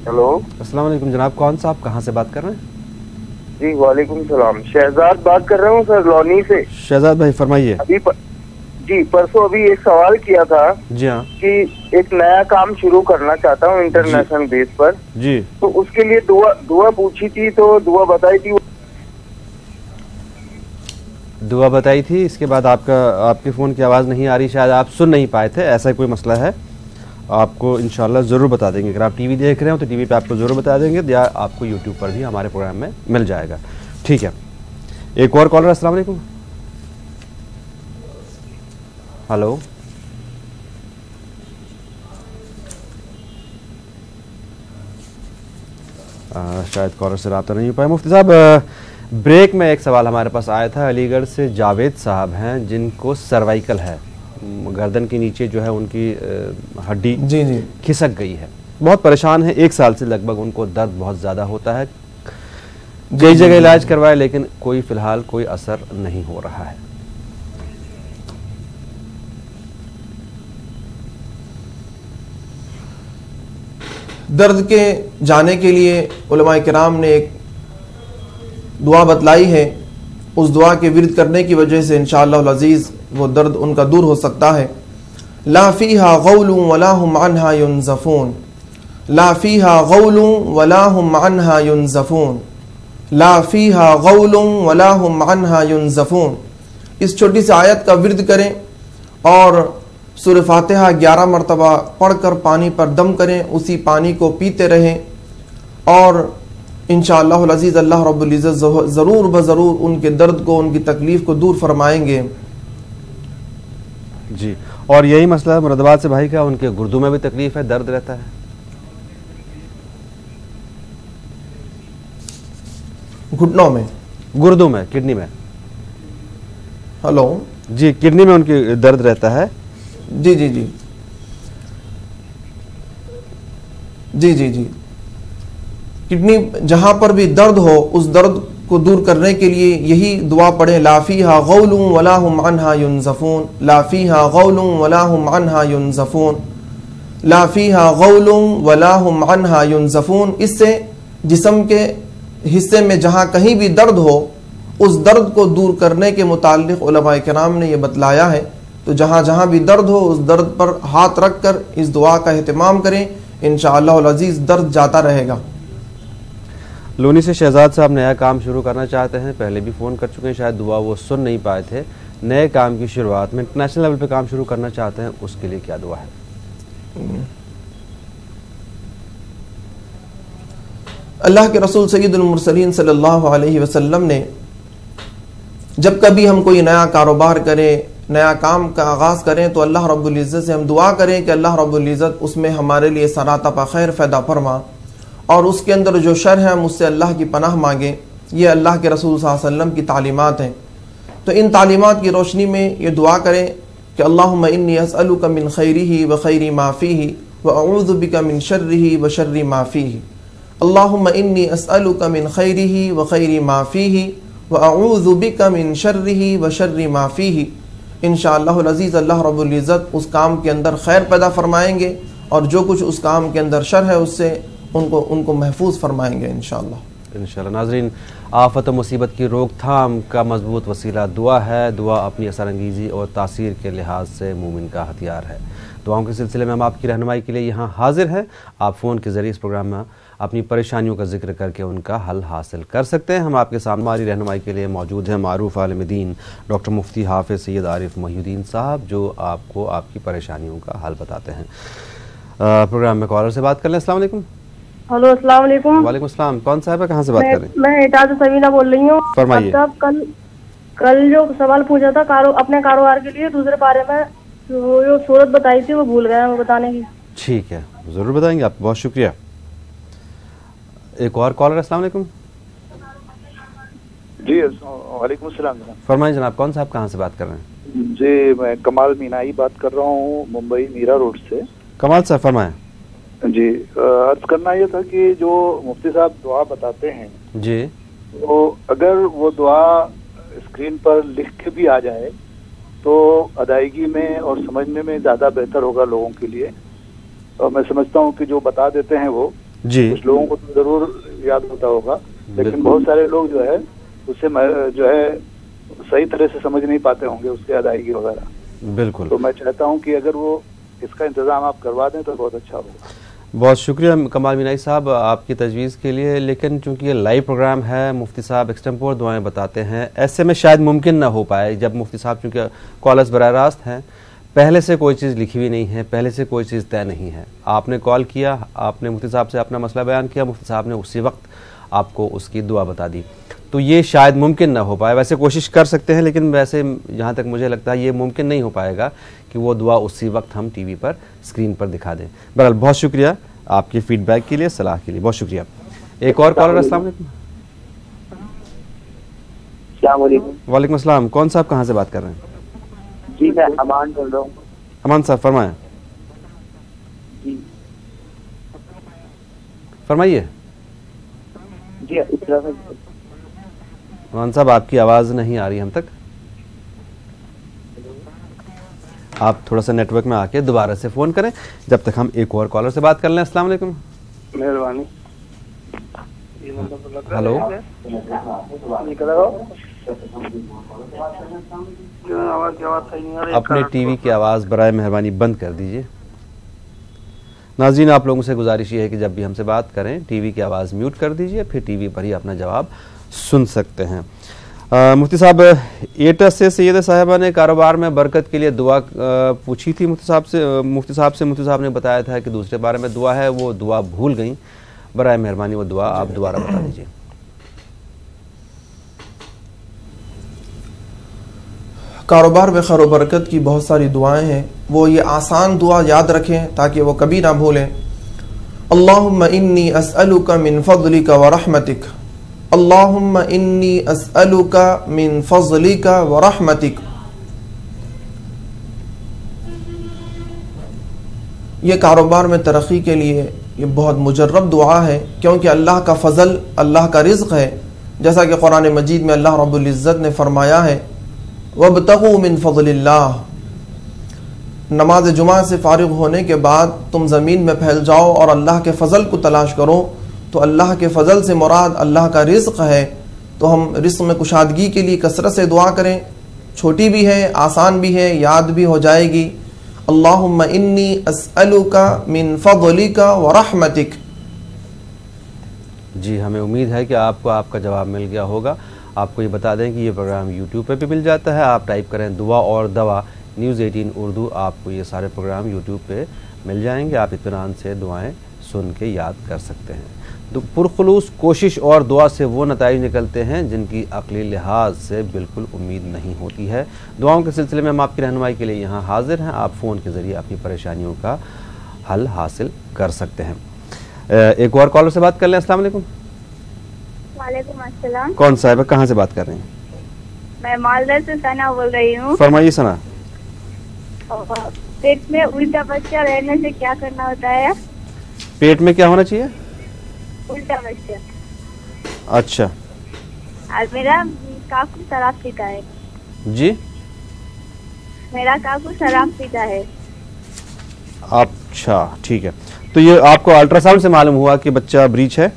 ہلو، السلام علیکم جناب، کون صاحب کہاں سے بات کر رہے ہیں؟ جی وعلیکم السلام، شہزاد بات کر رہا ہوں سر، لونی سے۔ شہزاد بھائی فرمائیے۔ جی پرسوں ابھی ایک سوال کیا تھا جی ہاں، کہ ایک نیا کام شروع کرنا چاہتا ہوں انٹرنیشنل بیس پر، جی تو اس کے لیے دعا پوچھی تھی، تو دعا بتائی تھی، دعا بتائی تھی، اس کے بعد آپ کے فون کی آواز نہیں آ رہی، شاید آپ سن نہیں پائے تھے، ایسا کوئی مسئلہ ہے، آپ کو انشاءاللہ ضرور بتا دیں گے۔ اگر آپ ٹی وی دیکھ رہے ہیں تو ٹی وی پہ آپ کو ضرور بتا دیں گے، یا آپ کو یوٹیوب پر بھی ہمارے پروگرام میں مل جائے گا۔ ٹھیک ہے، ایک اور کالر۔ السلام علیکم۔ ہلو، شاید کالر سے رابطہ نہیں ہو پایا۔ مفتی صاحب بریک میں ایک سوال ہمارے پاس آیا تھا، علی گڑھ سے جاوید صاحب ہیں جن کو سروائیکل ہے، گردن کے نیچے جو ہے ان کی ہڈی کھسک گئی ہے، بہت پریشان ہے، 1 سال سے لگ بھگ ان کو درد بہت زیادہ ہوتا ہے، کئی جگہ علاج کروائے لیکن کوئی فی الحال کوئی اثر نہیں ہو رہا ہے۔ درد کے جانے کے لیے علماء کرام نے ایک دعا بتلائی ہے. اس دعا کے ورد کرنے کی وجہ سے انشاءاللہ العزیز وہ درد ان کا دور ہو سکتا ہے. لا فیہا غول ولا ہم عنہا ینزفون، لا فیہا غول ولا ہم عنہا ینزفون، لا فیہا غول ولا ہم عنہا ینزفون. اس چھوٹی سی آیت کا ورد کریں اور سورہ فاتحہ 11 مرتبہ پڑھ کر پانی پر دم کریں، اسی پانی کو پیتے رہیں، اور انشاءاللہ العزیز اللہ رب العزت ضرور بضرور ان کے درد کو، ان کی تکلیف کو دور فرمائیں گے. جی، اور یہی مسئلہ مراد آباد سے بھائی کا، ان کے گردوں میں بھی تکلیف ہے، درد رہتا ہے. گھٹنوں میں، گردوں میں، کڈنی میں. ہلو جی، کڈنی میں ان کی درد رہتا ہے. جی جی جی جی جی جی کڈنی جہاں پر بھی درد ہو اس درد کو دور کرنے کے لیے یہی دعا پڑھیں. لا فیہا غول ولا ہم عنہا ینزفون، لا فیہا غول ولا ہم عنہا ینزفون، لا فیہا غول ولا ہم عنہا ینزفون. اس سے جسم کے حصے میں جہاں کہیں بھی درد ہو اس درد کو دور کرنے کے متعلق علماء کرام نے یہ بتلایا ہے. تو جہاں جہاں بھی درد ہو اس درد پر ہاتھ رکھ کر اس دعا کا اہتمام کریں، انشاءاللہ العزیز درد جاتا رہے گا. لونی سے شہزاد صاحب نیا کام شروع کرنا چاہتے ہیں، پہلے بھی فون کر چکے ہیں، شاید دعا وہ سن نہیں پائے تھے. نئے کام کی شروعات میں انٹرنیشنل لیول پہ کام شروع کرنا چاہتے ہیں، اس کے لیے کیا دعا ہے؟ اللہ کے رسول سید المرسلین صلی اللہ علیہ وسلم نے جب کبھی ہم کوئی نیا کاروبار کریں، نیا کام کا آغاز کریں، تو اللہ رب العزت سے ہم دعا کریں کہ اللہ رب العزت اس میں ہمارے لیے سراتپا خیر پیدا فرما، اور اس کے اندر جو شر ہے ہم اس سے اللہ کی پناہ مانگیں. یہ اللہ کے رسول صلی اللہ علیہ وسلم کی تعلیمات ہیں. تو ان تعلیمات کی روشنی میں یہ دعا کریں کہ اللہم انی اسألک من خیرہ و خیر ما فیہ و اعوذ بک من شرہ و شر ما فیہ. اللہم انی اسألک من خیرہ و خیر ما فیہ و اعوذ بک من شرہ و شر ما فیہ. انشاءاللہ العزیز اللہ رب العزت اس کام کے اندر خیر پیدا فرمائیں گے، اور جو کچھ اس کام کے اندر شر ہے اس سے ان کو محفوظ فرمائیں گے انشاءاللہ. انشاءاللہ. ناظرین، آفت و مصیبت کی روک تھام کا مضبوط وسیلہ دعا ہے. دعا اپنی اثر انگیزی اور تاثیر کے لحاظ سے مومن کا ہتھیار ہے. دعاؤں کے سلسلے میں ہم آپ کی رہنمائی کے لیے یہاں حاضر ہیں. آپ فون کے ذریعے اس پروگرام میں اپنی پریشانیوں کا ذکر کر کے ان کا حل حاصل کر سکتے ہیں. ہم آپ کے سامنے ہماری رہنمائی کے لیے موجود ہیں معروف عالم دین ڈاکٹر مفتی حافظ سید عارف محی الدین صاحب، جو آپ کو آپ کی پریشانیوں کا حل بتاتے ہیں. پروگرام میں کالر سے بات کر لیں. السلام علیکم. ہلو، السلام علیکم. وعلیکم السلام. کون صاحب ہے، کہاں سے بات کر رہے ہیں؟ میں اعجاز سمینہ بول رہی ہوں. فرمائیے. کل جو سوال پوچھا تھا اپنے کاروبار کے لیے، دوسرے بارے میں جو صورت بتائی تھی وہ بھول گیا وہ بتانے کی. ٹھیک ہے، ضرور بتائیں گے آپ. بہت شکریہ. ایک اور کالر. السلام علیکم. جی وعلیکم السلام. فرمائیں جناب. کون صاحب کہاں سے بات کر رہے ہیں؟ جی میں کمال مینائی بات کر رہا ہوں، ممبئی میرا روڈ سے. کمال صاحب فرمائیں. جی عرض کرنا یہ تھا کہ جو مفتی صاحب دعا بتاتے ہیں جی، تو اگر وہ دعا اسکرین پر لکھ کے بھی آ جائے تو ادائیگی میں اور سمجھنے میں زیادہ بہتر ہوگا لوگوں کے لیے. اور میں سمجھتا ہوں کہ جو بتا دیتے ہیں وہ جی کچھ لوگوں کو تو ضرور یاد ہوتا ہوگا، لیکن بہت سارے لوگ جو ہے اسے جو ہے صحیح طرح سے سمجھ نہیں پاتے ہوں گے اس کے ادائیگی وغیرہ. بالکل. تو میں چاہتا ہوں کہ اگر وہ اس کا انتظام آپ کروا دیں تو بہت اچھا ہوگا. بہت شکریہ کمال مینائی صاحب آپ کی تجویز کے لیے. لیکن چونکہ یہ لائیو پروگرام ہے، مفتی صاحب ایکسٹمپور دعائیں بتاتے ہیں، ایسے میں شاید ممکن نہ ہو پائے جب مفتی صاحب چونکہ کالرز براہ راست ہیں، پہلے سے کوئی چیز لکھی ہوئی نہیں ہے، پہلے سے کوئی چیز طے نہیں ہے. آپ نے کال کیا، آپ نے مفتی صاحب سے اپنا مسئلہ بیان کیا، مفتی صاحب نے اسی وقت آپ کو اس کی دعا بتا دی. تو یہ شاید ممکن نہ ہو پائے. ویسے کوشش کر سکتے ہیں، لیکن ویسے جہاں تک مجھے لگتا ہے یہ ممکن نہیں ہو پائے گا کہ وہ دعا اسی وقت ہم ٹی وی پر اسکرین پر دکھا دیں. بہرحال بہت شکریہ آپ کے فیڈ بیک کے لیے، صلاح کے لیے. بہت شکریہ. ایک اور کالر. السلام علیکم. السلام علیکم. وعلیکم السلام. کون صاحب کہاں سے بات کر رہے ہیں؟ جی میں امان بول رہا ہوں. امان صاحب فرمائیں. جی فرمائیے. جی امان صاحب آپ کی آواز نہیں آ رہی ہم تک. آپ تھوڑا سا نیٹ ورک میں آ کے دوبارہ سے فون کریں جب تک ہم ایک اور کالر سے بات کر لیں. السلام علیکم. مہربانی. ہلو اپنے ٹی وی کی آواز برائے مہربانی بند کر دیجیے. ناظرین آپ لوگوں سے گزارش یہ ہے کہ جب بھی ہم سے بات کریں ٹی وی کی آواز میوٹ کر دیجیے, پھر ٹی وی پر ہی اپنا جواب سن سکتے ہیں. مفتی صاحب ایٹس سے سید صاحبہ نے کاروبار میں برکت کے لیے دعا پوچھی تھی مفتی صاحب نے بتایا تھا کہ دوسرے بارے میں دعا ہے, وہ دعا بھول گئیں. برائے مہربانی وہ دعا آپ دوبارہ بتا دیجیے. کاروبار میں خیر و برکت کی بہت ساری دعائیں ہیں, وہ یہ آسان دعا یاد رکھیں تاکہ وہ کبھی نہ بھولیں. اللہم انی اسألک من فضلک ورحمتک, اللہم انی اسألک من فضلک ورحمتک. یہ کاروبار میں ترقی کے لیے یہ بہت مجرب دعا ہے, کیونکہ اللہ کا فضل, اللہ کا رزق ہے. جیسا کہ قرآن مجید میں اللہ رب العزت نے فرمایا ہے وَابْتَغُوا مِن فَضْلِ اللَّهِ. نماز جمعہ سے فارغ ہونے کے بعد تم زمین میں پھیل جاؤ اور اللہ کے فضل کو تلاش کرو. تو اللہ کے فضل سے مراد اللہ کا رزق ہے. تو ہم رزق میں کشادگی کے لیے کثرت سے دعا کریں, چھوٹی بھی ہے آسان بھی ہے, یاد بھی ہو جائے گی. اللہم انی اسألک من فضلک ورحمتک. جی ہمیں امید ہے کہ آپ کو آپ کا جواب مل گیا ہوگا. آپ کو یہ بتا دیں کہ یہ پروگرام یوٹیوب پہ بھی مل جاتا ہے. آپ ٹائپ کریں دعا اور دوا نیوز 18 اردو, آپ کو یہ سارے پروگرام یوٹیوب پہ مل جائیں گے. آپ اطمینان سے دعائیں سن کے یاد کر سکتے ہیں. تو پرخلوص کوشش اور دعا سے وہ نتائج نکلتے ہیں جن کی عقلی لحاظ سے بالکل امید نہیں ہوتی ہے. دعاؤں کے سلسلے میں ہم آپ کی رہنمائی کے لیے یہاں حاضر ہیں. آپ فون کے ذریعے اپنی پریشانیوں کا حل حاصل کر سکتے ہیں. ایک اور کالر سے بات کر لیں. السلام علیکم. وعلیکم السلام. کون صاحب ہے, کہاں سے بات کر رہے ہیں؟ میں مالدہ سے ثنا بول رہی ہوں. فرمائیے ثنا. پیٹ میں الٹا بچہ رہنے سے کیا کرنا ہوتا ہے؟ پیٹ میں کیا ہونا چاہیے؟ الٹا بچہ. اچھا. اور میرا کاکو شراب پیتا ہے. جی میرا کاکو شراب پیتا ہے. اچھا ٹھیک ہے. تو یہ آپ کو الٹرا ساؤنڈ سے معلوم ہوا کہ بچہ بریچ ہے؟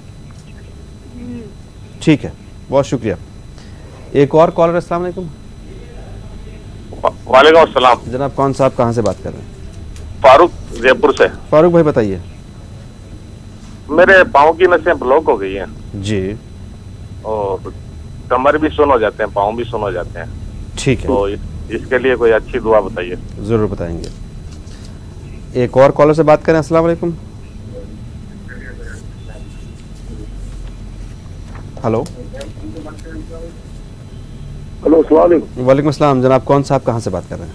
ٹھیک ہے, بہت شکریہ. ایک اور کالر. السلام علیکم. وعلیکم السلام. جناب کون صاحب کہاں سے بات کر رہے ہیں؟ فاروق جے پور سے. فاروق بھائی بتائیے. میرے پاؤں کی نسیں بلاک ہو گئی ہیں. جی. اور کمر بھی سن ہو جاتے ہیں, پاؤں بھی سن ہو جاتے ہیں. ٹھیک ہے. تو اس کے لیے کوئی اچھی دعا بتائیے. ضرور بتائیں گے. ایک اور کالر سے بات کریں. السلام علیکم. ہلو. ہلو السلام علیکم. وعلیکم السلام. جناب کون صاحب کہاں سے بات کر رہے ہیں؟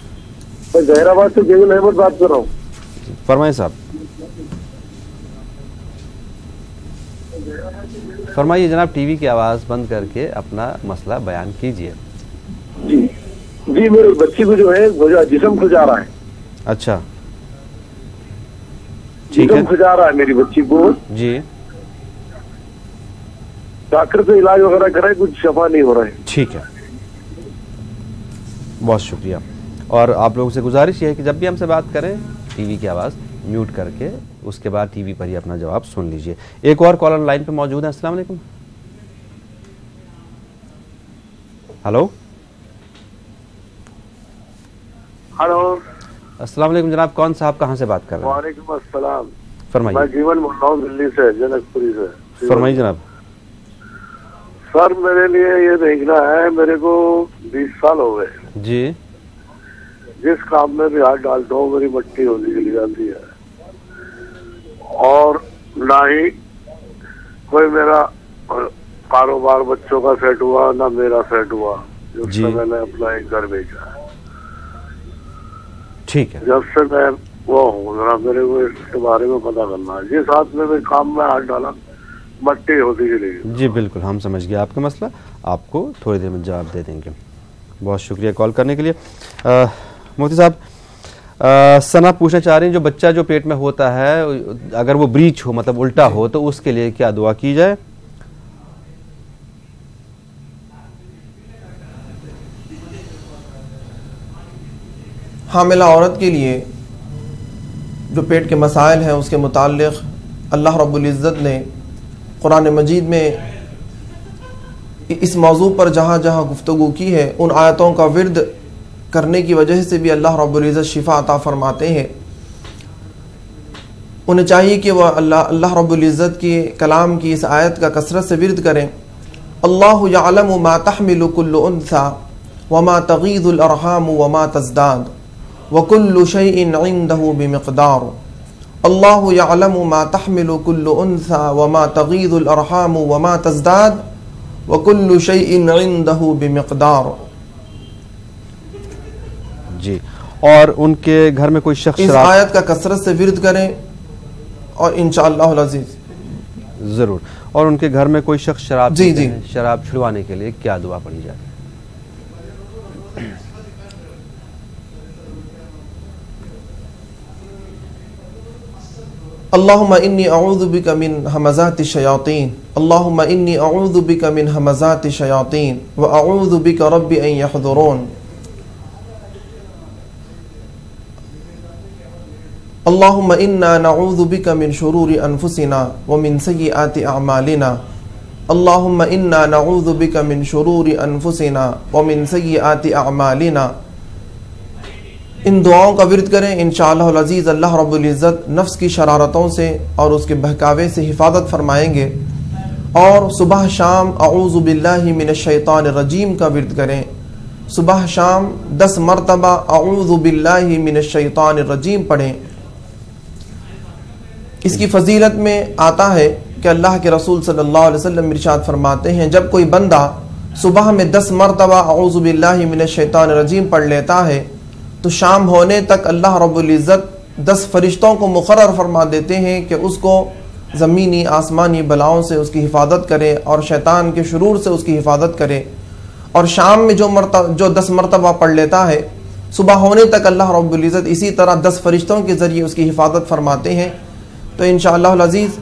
میں ظاہر آباد سے جیول احمد بات کر رہا ہوں. فرمائیں صاحب. فرمائیے جناب. ٹی وی کی آواز بند کر کے اپنا مسئلہ بیان کیجیے. جی جی میرے بچی کو جو ہے جسم کھجا رہا ہے. اچھا ٹھیک ہے. جسم کھجا رہا ہے میری بچی کو. جی. ڈاکٹر سے علاج وغیرہ کرے, کچھ شفا نہیں ہو رہا ہے. ٹھیک ہے, بہت شکریہ. اور آپ لوگوں سے گزارش یہ ہے کہ جب بھی ہم سے بات کریں ٹی وی کی آواز میوٹ کر کے اس کے بعد ٹی وی پر ہی اپنا جواب سن لیجئے. ایک اور کالر لائن پہ موجود ہے. السلام علیکم. ہلو. ہلو السلام علیکم. جناب کون صاحب کہاں سے بات کر رہے ہیں؟ وعلیکم السلام. فرمائیے. میں جیون بول رہا ہوں دلی سے, جنک پوری سے. فرمائیے جناب. سر میرے لیے یہ دیکھنا ہے, میرے کو 20 سال ہو گئے. جی. جس کام میں بھی ہاتھ ڈالتا ہوں میری مٹی ہوتی چلی جاتی ہے, اور نہ ہی کوئی میرا کاروبار بچوں کا سیٹ ہوا, نہ میرا سیٹ ہوا. جب سے میں نے اپنا ایک گھر بیچا ہے. ٹھیک ہے. جب سے میں وہ ہوں, ذرا میرے کو اس کے بارے میں پتا کرنا ہے. جس ہاتھ میں کام میں ہاتھ ڈالا مٹی ہوتی چلی گئی. جی بالکل, ہم سمجھ گئے آپ کا مسئلہ. آپ کو تھوڑی دیر میں جواب دے دیں گے. بہت شکریہ کال کرنے کے لیے. مفتی صاحب ثنا پوچھنا چاہ رہی ہیں, جو بچہ جو پیٹ میں ہوتا ہے اگر وہ بریچ ہو, مطلب الٹا ہو, تو اس کے لیے کیا دعا کی جائے؟ حاملہ عورت کے لیے جو پیٹ کے مسائل ہیں اس کے متعلق اللہ رب العزت نے قرآن مجید میں اس موضوع پر جہاں جہاں گفتگو کی ہے ان آیتوں کا ورد کرنے کی وجہ سے بھی اللہ رب العزت شفا عطا فرماتے ہیں. انہیں چاہیے کہ وہ اللہ رب العزت کے کلام کی اس آیت کا کثرت سے ورد کریں. اللہ یعلم ما تحمل کل انثی وما تغیض الارحام وما تزداد وکل شیء عنده بمقدار. اللہ یعلم ما تحمل کل انثی وما تغیض الارحام وما تزداد وکل شیء عنده بمقدار. جی. اور ان کے گھر میں کوئی شخص اس آیت کا کثرت سے ورد کریں اور انشاءاللہ العزیز ضرور. اور ان کے گھر میں کوئی شخص شراب جی پیتے ہیں، شراب چھڑوانے کے لیے کیا دعا پڑھی جائے؟ اللہم انی اعوذ بک من ہمزات الشیاطین اللہم انی اعوذ بک من ہمزات الشیاطین واعوذ بک رب ان یحضرون. اللہم انا نعوذ بک من شرور انفسنا ومن سیئات اعمالنا. اللہم انا نعوذ بک من شرور انفسنا ومن سیئات اعمالنا. ان دعاؤں کا ورد کریں، انشاءاللہ العزیز اللہ رب العزت نفس کی شرارتوں سے اور اس کے بہکاوے سے حفاظت فرمائیں گے. اور صبح شام اعوذ باللہ من الشیطان الرجیم کا ورد کریں. صبح شام 10 مرتبہ اعوذ باللہ من الشیطان الرجیم پڑھیں. اس کی فضیلت میں آتا ہے کہ اللہ کے رسول صلی اللہ علیہ وسلم ارشاد فرماتے ہیں جب کوئی بندہ صبح میں 10 مرتبہ اعوذ باللہ من الشیطان الرجیم پڑھ لیتا ہے تو شام ہونے تک اللہ رب العزت 10 فرشتوں کو مقرر فرما دیتے ہیں کہ اس کو زمینی آسمانی بلاؤں سے اس کی حفاظت کرے اور شیطان کے شرور سے اس کی حفاظت کرے. اور شام میں جو 10 مرتبہ پڑھ لیتا ہے صبح ہونے تک اللہ رب العزت اسی طرح 10 فرشتوں کے ذریعے اس کی حفاظت فرماتے ہیں. تو انشاءاللہ العزیز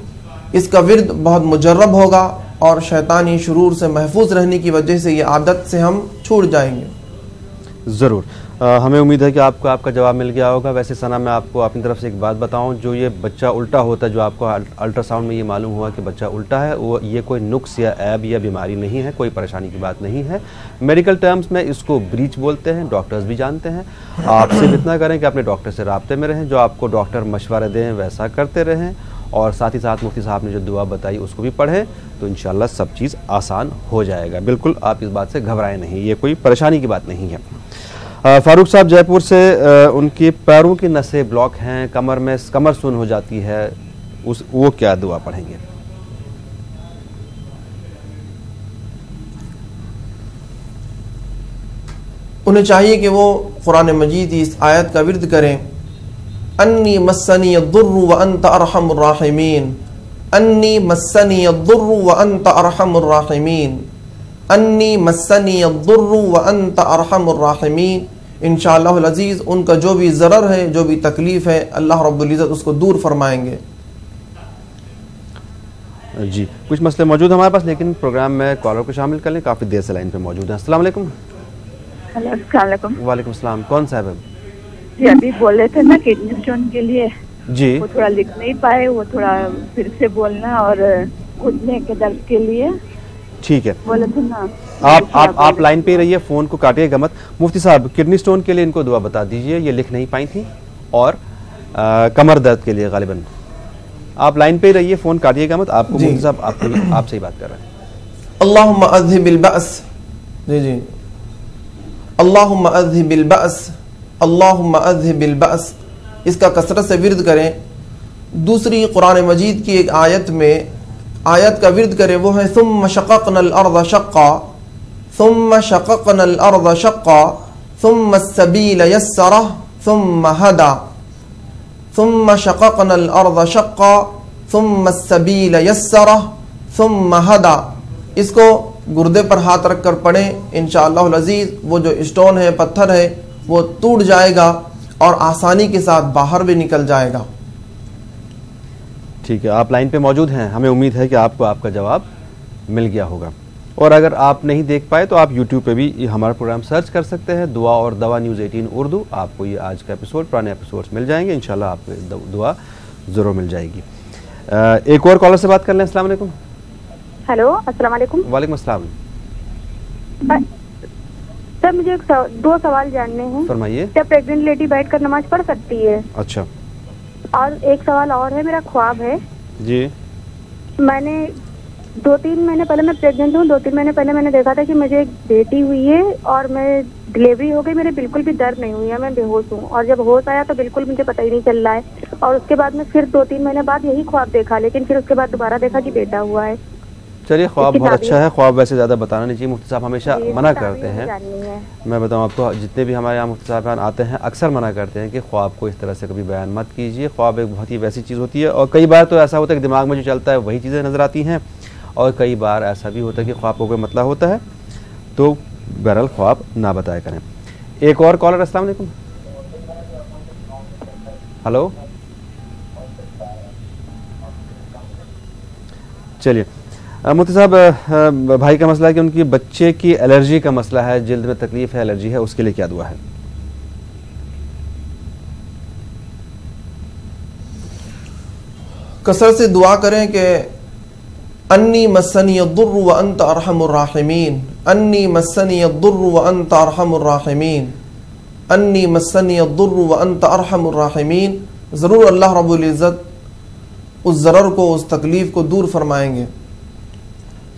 اس کا ورد بہت مجرب ہوگا اور شیطانی شرور سے محفوظ رہنے کی وجہ سے یہ عادت سے ہم چھوٹ جائیں گے. ضرور. ہمیں امید ہے کہ آپ کو آپ کا جواب مل گیا ہوگا. ویسے ثنا میں آپ کو اپنی طرف سے ایک بات بتاؤں، جو یہ بچہ الٹا ہوتا ہے، جو آپ کو الٹرا ساؤنڈ میں یہ معلوم ہوا کہ بچہ الٹا ہے، وہ یہ کوئی نقص یا عیب یا بیماری نہیں ہے، کوئی پریشانی کی بات نہیں ہے. میڈیکل ٹرمز میں اس کو بریچ بولتے ہیں، ڈاکٹرز بھی جانتے ہیں. آپ صرف اتنا کریں کہ اپنے ڈاکٹر سے رابطے میں رہیں، جو آپ کو ڈاکٹر مشورہ دیں ویسا کرتے رہیں، اور ساتھ ہی ساتھ مفتی صاحب نے جو دعا بتائی اس کو بھی پڑھیں تو انشاءاللہ سب چیز آسان ہو جائے گا. بالکل آپ اس بات سے گھبرائیں نہیں، یہ کوئی پریشانی کی بات نہیں ہے. فاروق صاحب جے پور سے، ان کی پیروں کی نسیں بلاک ہیں، کمر سن ہو جاتی ہے، وہ کیا دعا پڑھیں گے؟ انہیں چاہیے کہ وہ قرآن مجید اس آیت کا ورد کریں. انی مسنی الضر وانت ارحم الراحمین. انی مسنی الضر وانت ارحم الراحمین. انی مسنی الضر وانت ارحم الراحمین. انشاءاللہ العزیز ان کا جو بھی ضرر ہے، جو بھی تکلیف ہے، اللہ رب العزت اس کو دور فرمائیں گے. جی کچھ مسئلے موجود ہیں ہمارے پاس، لیکن پروگرام میں کالر کو شامل کر لیں، کافی دیر سے لائن پہ موجود ہیں. السلام علیکم. السلام علیکم. وعلیکم السلام. کون صاحب ہے؟ جی ابھی بول رہے تھے نا کڈنی اسٹون کے لیے. جی وہ تھوڑا لکھ نہیں پائے، وہ تھوڑا پھر سے بولنا. اور گھٹنے کے درد کے لیے ٹھیک ہے بولے تھے نا. آپ لائن پہ ہی رہیے، فون کو کاٹیے گا مت. مفتی صاحب کڈنی اسٹون کے لیے ان کو دعا بتا دیجئے، یہ لکھ نہیں پائی تھی، اور کمر درد کے لیے غالباً. آپ لائن پہ ہی رہیے، فون کاٹیے گا مت. آپ کو مفتی صاحب آپ سے ہی بات کر رہے ہیں. اللہم اذہب البأس. جی اللہم اذہب البأس. اللہم اذہب البأس. اس کا کثرت سے ورد کریں. دوسری قرآن مجید کی ایک آیت میں آیت کا ورد کریں، وہ ہے ثم شققنا الارض شقا. ثم شققنا الارض شقا ثم السبیل یسرہ ثم ہدا. ثم شققنا الارض شقا ثم السبیل یسرہ ثم ہدا. اس کو گردے پر ہاتھ رکھ کر پڑھیں. انشاءاللہ العزیز وہ جو اسٹون ہے، پتھر ہے، وہ ٹوٹ جائے گا اور آسانی کے ساتھ باہر بھی نکل جائے گا. ٹھیک ہے، آپ لائن پہ موجود ہیں. ہمیں امید ہے کہ آپ کو آپ کا جواب مل گیا ہوگا. اور اگر آپ نہیں دیکھ پائے تو آپ یوٹیوب پہ بھی ہمارا پروگرام سرچ کر سکتے ہیں، دعا اور دوا نیوز 18 اردو. آپ کو یہ آج کا ایپیسوڈ، پرانے ایپیسوڈز مل جائیں گے. انشاءاللہ آپ کو دعا ضرور مل جائے گی. ایک اور کالر سے بات کر لیں. السلام علیکم. ہیلو السلام علیکم. وعلیکم السلام. سر مجھے 2 سوال جاننے ہیں. فرمائیے. کیا پریگننٹ لیڈی بیٹھ کر نماز پڑھ سکتی ہے؟ اچھا. اور ایک سوال اور ہے, میرا خواب ہے. جی. میں نے 2-3 مہینے پہلے, میں پریگننٹ ہوں, 2-3 مہینے پہلے میں نے دیکھا تھا کہ مجھے ایک بیٹی ہوئی ہے اور میں ڈلیوری ہو گئی, میرے بالکل بھی درد نہیں ہوئی ہے, میں بے ہوش ہوں, اور جب ہوش آیا تو بالکل مجھے پتہ ہی نہیں چل رہا ہے. اور اس کے بعد میں پھر 2-3 مہینے بعد یہی خواب دیکھا, لیکن پھر اس کے بعد دوبارہ دیکھا کہ بیٹا ہوا ہے. چلیے خواب بہت اچھا ہے, خواب ویسے زیادہ بتانا نہیں چاہیے. مفتی صاحب ہمیشہ منع کرتے ہیں, میں بتاؤں آپ کو, جتنے بھی ہمارے یہاں مفتی صاحبان آتے ہیں اکثر منع کرتے ہیں کہ خواب کو اس طرح سے کبھی بیان مت کیجیے. خواب ایک بہت ہی ویسی چیز ہوتی ہے, اور کئی بار تو ایسا ہوتا ہے کہ دماغ میں جو چلتا ہے وہی چیزیں نظر آتی ہیں, اور کئی بار ایسا بھی ہوتا ہے کہ خواب کو کوئی مطلب ہوتا ہے, تو بہرحال خواب نہ بتایا کریں. ایک اور کالر. السلام علیکم. ہلو. چلیے مفتی صاحب, بھائی کا مسئلہ ہے کہ ان کی بچے کی الرجی کا مسئلہ ہے, جلد میں تکلیف ہے, الرجی ہے, اس کے لیے کیا دعا ہے؟ کثرت سے دعا کریں کہ انی مسنی الضر وانت ارحم الراحمین, انی مسنی الضر وانت ارحم الراحمین, انی مسنی الضر وانت ارحم الراحمین. ضرور اللہ رب العزت اس ضرر کو, اس تکلیف کو دور فرمائیں گے.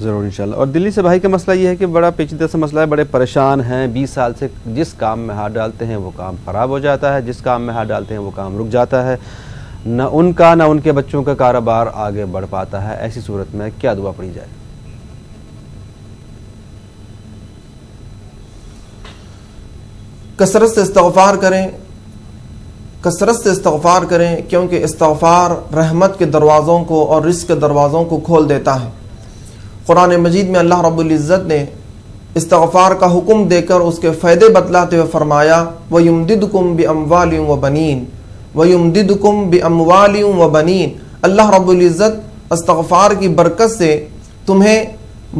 ضرور انشاءاللہ. اور دلی سے بھائی کا مسئلہ یہ ہے کہ بڑا پیچیدہ سا مسئلہ ہے, بڑے پریشان ہیں, 20 سال سے جس کام میں ہاتھ ڈالتے ہیں وہ کام خراب ہو جاتا ہے, جس کام میں ہاتھ ڈالتے ہیں وہ کام رک جاتا ہے, نہ ان کا نہ ان کے بچوں کا کاروبار آگے بڑھ پاتا ہے. ایسی صورت میں کیا دعا پڑھی جائے؟ کثرت سے استغفار کریں, کثرت سے استغفار کریں, کیونکہ استغفار رحمت کے دروازوں کو اور رزق کے دروازوں کو کھول دیتا ہے. قرآن مجید میں اللہ رب العزت نے استغفار کا حکم دے کر اس کے فائدے بتلاتے ہوئے فرمایا وَيُمْدِدُكُمْ بِأَمْوَالٍ وَبَنِينَ وَيُمْدِدُكُمْ بِأَمْوَالٍ وَبَنِينَ. اللہ رب العزت استغفار کی برکت سے تمہیں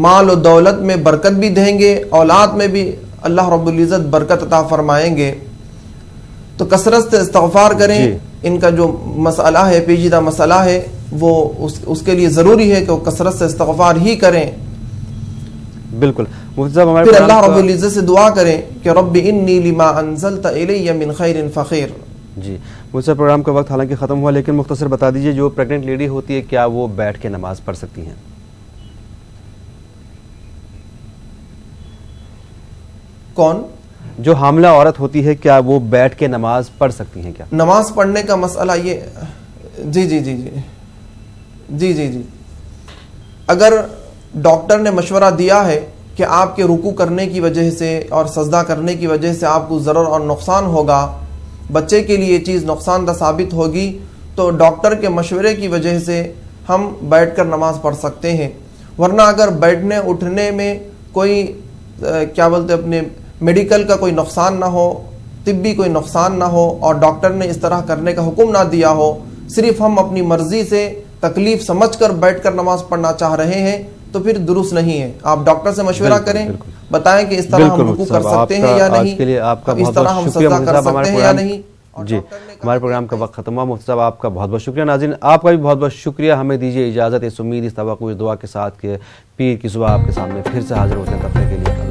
مال و دولت میں برکت بھی دیں گے, اولاد میں بھی اللہ رب العزت برکت عطا فرمائیں گے. تو کثرت سے استغفار کریں. ان کا جو مسئلہ ہے, پیچیدہ مسئلہ ہے, وہ اس کے لیے ضروری ہے کہ وہ کثرت سے استغفار ہی کریں. بالکل. پھر اللہ رب العزت سے دعا کریں کہ رب انی لما انزلت الی من خیر فقیر. جی مجھ سے پروگرام کا وقت حالانکہ ختم ہوا, لیکن مختصر بتا دیجئے, جو پریگننٹ لیڈی ہوتی ہے کیا وہ بیٹھ کے نماز پڑھ سکتی ہیں؟ کون؟ جو حاملہ عورت ہوتی ہے کیا وہ بیٹھ کے نماز پڑھ سکتی ہیں کیا؟ نماز پڑھنے کا مسئلہ یہ, جی جی جی جی جی جی جی اگر ڈاکٹر نے مشورہ دیا ہے کہ آپ کے رکوع کرنے کی وجہ سے اور سجدہ کرنے کی وجہ سے آپ کو ضرر اور نقصان ہوگا, بچے کے لیے یہ چیز نقصان دہ ثابت ہوگی, تو ڈاکٹر کے مشورے کی وجہ سے ہم بیٹھ کر نماز پڑھ سکتے ہیں. ورنہ اگر بیٹھنے اٹھنے میں کوئی کیا بولتے اپنے میڈیکل کا کوئی نقصان نہ ہو, طبی کوئی نقصان نہ ہو, اور ڈاکٹر نے اس طرح کرنے کا حکم نہ دیا ہو, صرف ہم اپنی مرضی سے تکلیف سمجھ کر بیٹھ کر نماز پڑھنا چاہ رہے ہیں, تو پھر درست نہیں ہے. آپ ڈاکٹر سے مشورہ کریں, بتائیں کہ اس طرح ہم رکوع کر سکتے ہیں یا نہیں, اس طرح ہم سجدہ کر سکتے ہیں یا نہیں. جی ہمارے پروگرام کا وقت ختم ہوا. مفتی صاحب آپ کا بہت بہت شکریہ. ناظرین آپ کا بھی بہت بہت شکریہ. ہمیں دیجیے اجازت, اس امید, اس توقع, اس دعا کے ساتھ کہ پیر کی صبح آپ کے سامنے پھر سے حاضر ہوتے ہیں. تب تک کے لیے